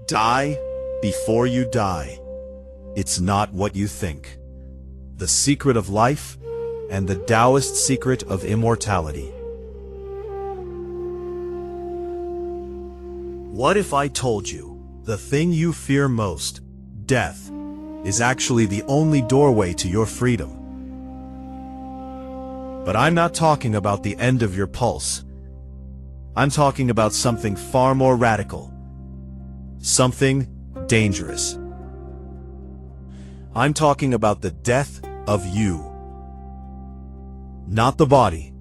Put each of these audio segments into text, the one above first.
Die before you die. It's not what you think. The secret of life and the Taoist secret of immortality. What if I told you the thing you fear most, death, is actually the only doorway to your freedom? But I'm not talking about the end of your pulse. I'm talking about something far more radical. Something dangerous. I'm talking about the death of you. Not the body,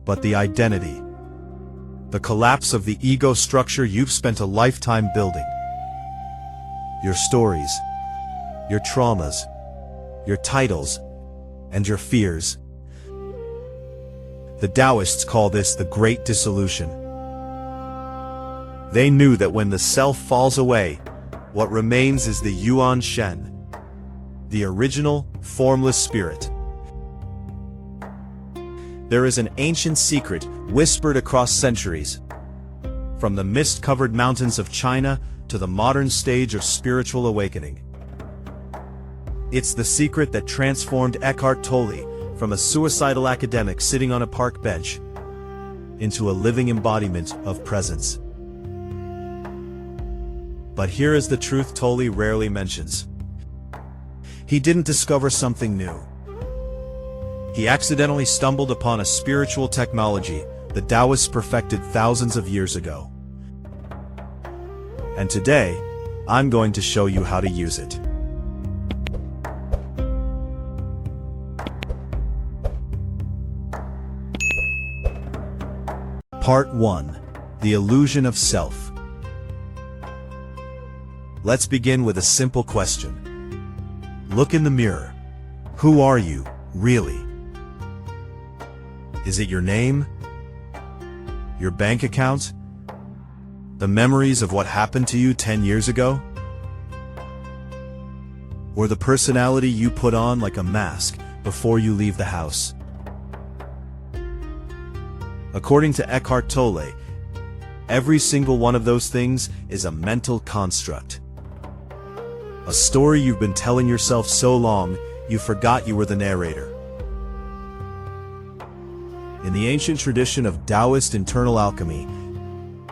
but the identity. The collapse of the ego structure you've spent a lifetime building. Your stories, your traumas, your titles, and your fears. The Taoists call this the Great Dissolution. They knew that when the self falls away, what remains is the Yuan Shen, the original, formless spirit. There is an ancient secret whispered across centuries, from the mist-covered mountains of China to the modern stage of spiritual awakening. It's the secret that transformed Eckhart Tolle from a suicidal academic sitting on a park bench into a living embodiment of presence. But here is the truth Tolle rarely mentions. He didn't discover something new. He accidentally stumbled upon a spiritual technology the Taoists perfected thousands of years ago. And today, I'm going to show you how to use it. Part 1. The Illusion of Self. Let's begin with a simple question. Look in the mirror. Who are you, really? Is it your name? Your bank account? The memories of what happened to you 10 years ago? Or the personality you put on like a mask before you leave the house? According to Eckhart Tolle, every single one of those things is a mental construct. A story you've been telling yourself so long, you forgot you were the narrator. In the ancient tradition of Taoist internal alchemy,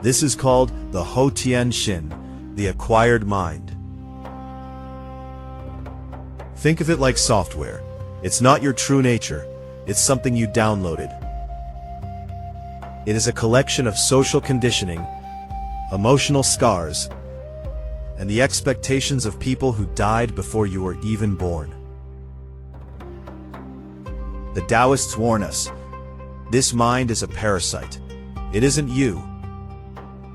this is called the Hou Tian Xin, the acquired mind. Think of it like software. It's not your true nature, it's something you downloaded. It is a collection of social conditioning, emotional scars, and the expectations of people who died before you were even born. The Taoists warn us, this mind is a parasite. It isn't you.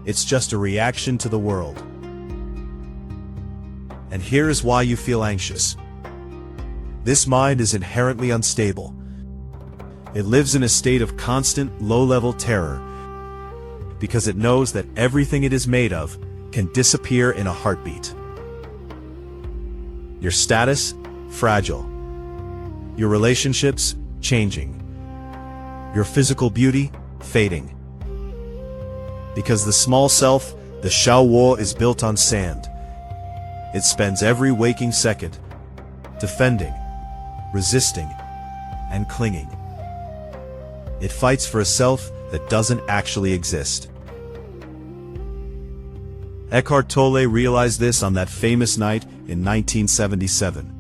It's just a reaction to the world. And here is why you feel anxious. This mind is inherently unstable. It lives in a state of constant, low-level terror because it knows that everything it is made of can disappear in a heartbeat. Your status? Fragile. Your relationships? Changing. Your physical beauty? Fading. Because the small self, the Shaowo, is built on sand. It spends every waking second defending, resisting, and clinging. It fights for a self that doesn't actually exist. Eckhart Tolle realized this on that famous night in 1977.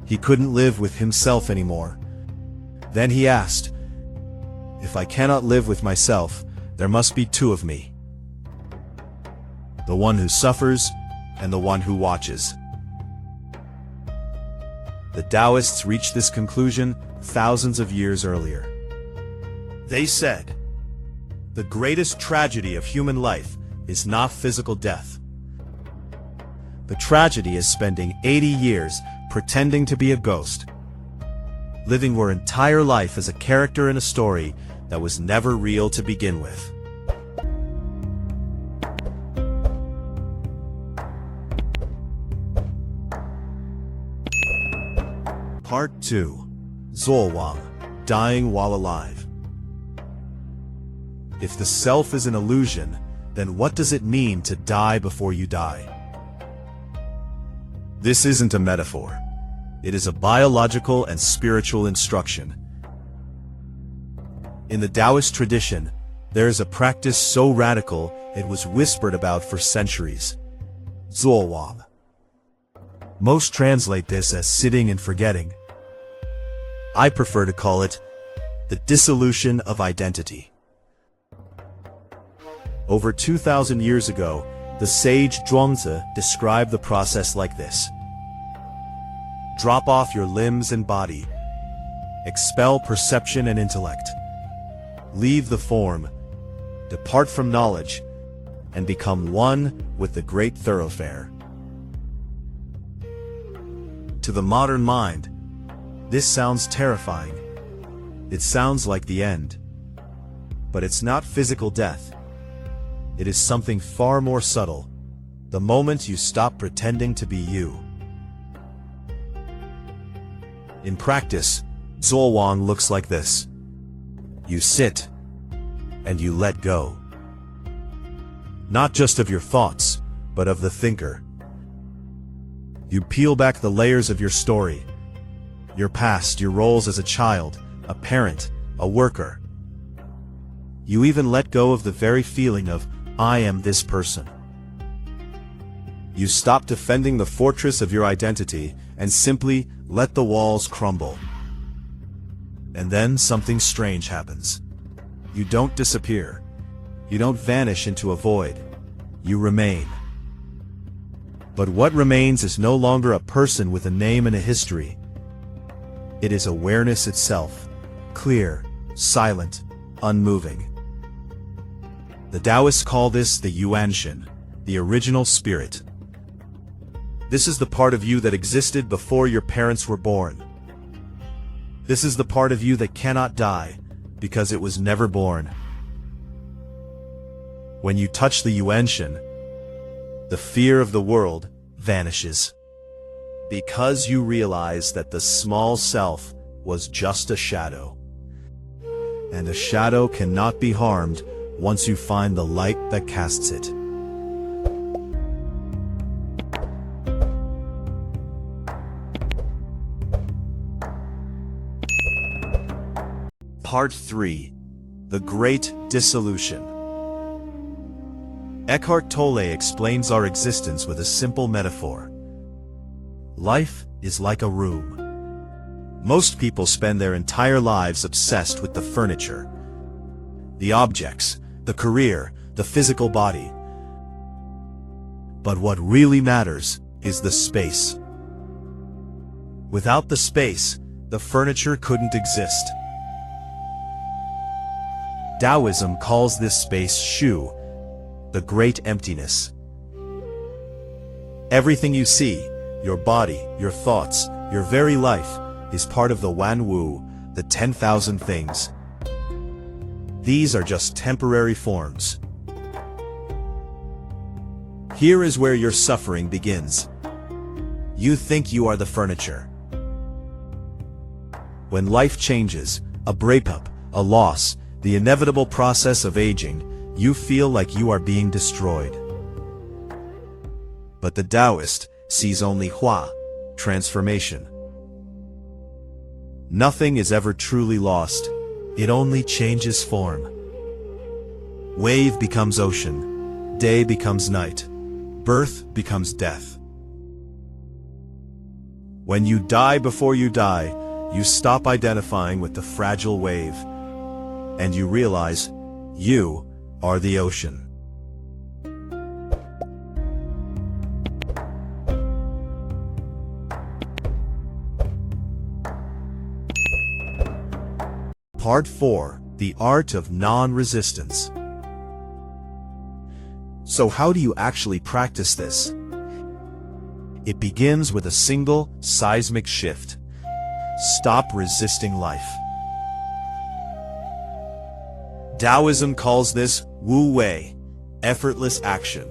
He couldn't live with himself anymore. Then he asked, "If I cannot live with myself, there must be two of me. The one who suffers and the one who watches." The Taoists reached this conclusion thousands of years earlier. They said, "The greatest tragedy of human life is not physical death. The tragedy is spending 80 years pretending to be a ghost, living your entire life as a character in a story that was never real to begin with." Part 2. Zuowang, dying while alive. If the self is an illusion, then what does it mean to die before you die? This isn't a metaphor. It is a biological and spiritual instruction. In the Taoist tradition, there is a practice so radical it was whispered about for centuries. Zuowang. Most translate this as sitting and forgetting. I prefer to call it the dissolution of identity. Over 2,000 years ago, the sage Zhuangzi described the process like this. Drop off your limbs and body. Expel perception and intellect. Leave the form. Depart from knowledge, and become one with the great thoroughfare. To the modern mind, this sounds terrifying. It sounds like the end. But it's not physical death. It is something far more subtle. The moment you stop pretending to be you. In practice, Zuowang looks like this. You sit, and you let go. Not just of your thoughts, but of the thinker. You peel back the layers of your story, your past, your roles as a child, a parent, a worker. You even let go of the very feeling of, I am this person. You stop defending the fortress of your identity and simply let the walls crumble. And then something strange happens. You don't disappear. You don't vanish into a void. You remain. But what remains is no longer a person with a name and a history. It is awareness itself, clear, silent, unmoving. The Taoists call this the Yuanshin, the original spirit. This is the part of you that existed before your parents were born. This is the part of you that cannot die, because it was never born. When you touch the Yuanshin, the fear of the world vanishes. Because you realize that the small self was just a shadow. And a shadow cannot be harmed once you find the light that casts it. Part 3. The Great Dissolution. Eckhart Tolle explains our existence with a simple metaphor. Life is like a room. Most people spend their entire lives obsessed with the furniture, the objects, the career, the physical body. But what really matters is the space. Without the space, the furniture couldn't exist. Taoism calls this space Shu, the great emptiness. Everything you see, your body, your thoughts, your very life, is part of the Wan Wu, the 10,000 things. These are just temporary forms. Here is where your suffering begins. You think you are the furniture. When life changes, a breakup, a loss, the inevitable process of aging, you feel like you are being destroyed. But the Taoist sees only Hua, transformation. Nothing is ever truly lost. It only changes form. Wave becomes ocean. Day becomes night. Birth becomes death. When you die before you die, you stop identifying with the fragile wave, and you realize you are the ocean. Part 4. The Art of Non-Resistance. So how do you actually practice this? It begins with a single, seismic shift. Stop resisting life. Taoism calls this Wu Wei, effortless action.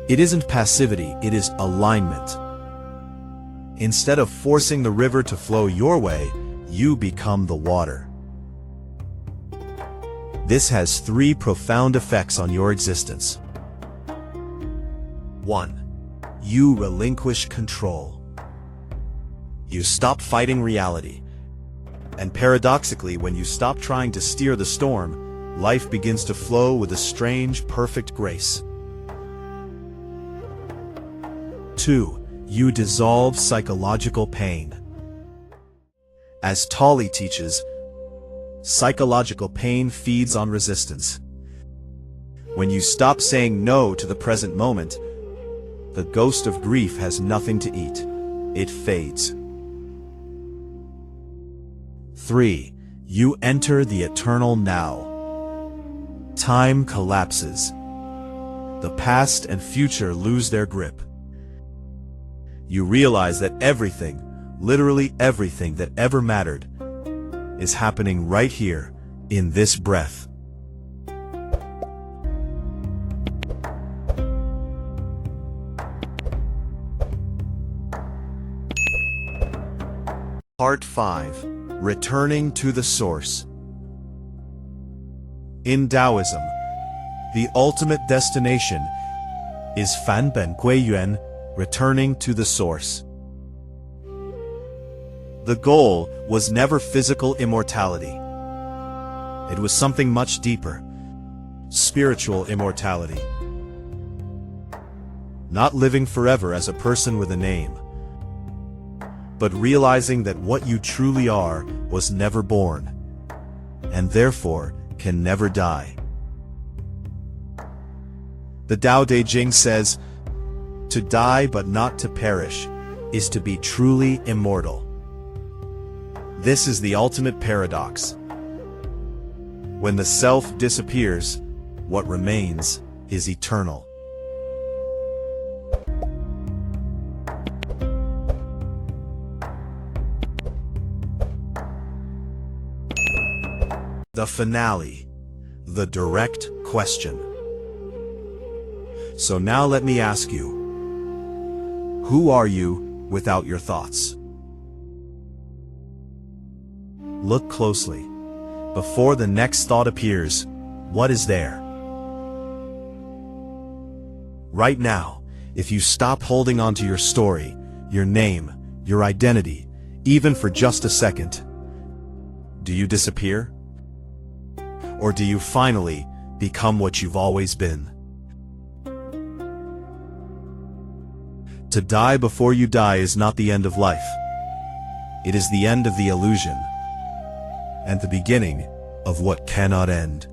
It isn't passivity, it is alignment. Instead of forcing the river to flow your way, you become the water. This has three profound effects on your existence. 1. You relinquish control. You stop fighting reality. And paradoxically, when you stop trying to steer the storm, life begins to flow with a strange, perfect grace. 2. You dissolve psychological pain. As Tali teaches, psychological pain feeds on resistance. When you stop saying no to the present moment, the ghost of grief has nothing to eat. It fades. 3. You enter the eternal now. Time collapses. The past and future lose their grip. You realize that everything, literally everything that ever mattered, is happening right here, in this breath. Part 5. Returning to the Source. In Taoism, the ultimate destination is Fan Ben Gui Yuan, returning to the Source. The goal was never physical immortality. It was something much deeper, spiritual immortality. Not living forever as a person with a name, but realizing that what you truly are was never born, and therefore can never die. The Tao Te Ching says, "To die but not to perish is to be truly immortal." This is the ultimate paradox. When the self disappears, what remains is eternal. The finale, the direct question. So now let me ask you, who are you without your thoughts? Look closely. Before the next thought appears, what is there? Right now, if you stop holding on to your story, your name, your identity, even for just a second, do you disappear? Or do you finally become what you've always been? To die before you die is not the end of life. It is the end of the illusion, and the beginning of what cannot end.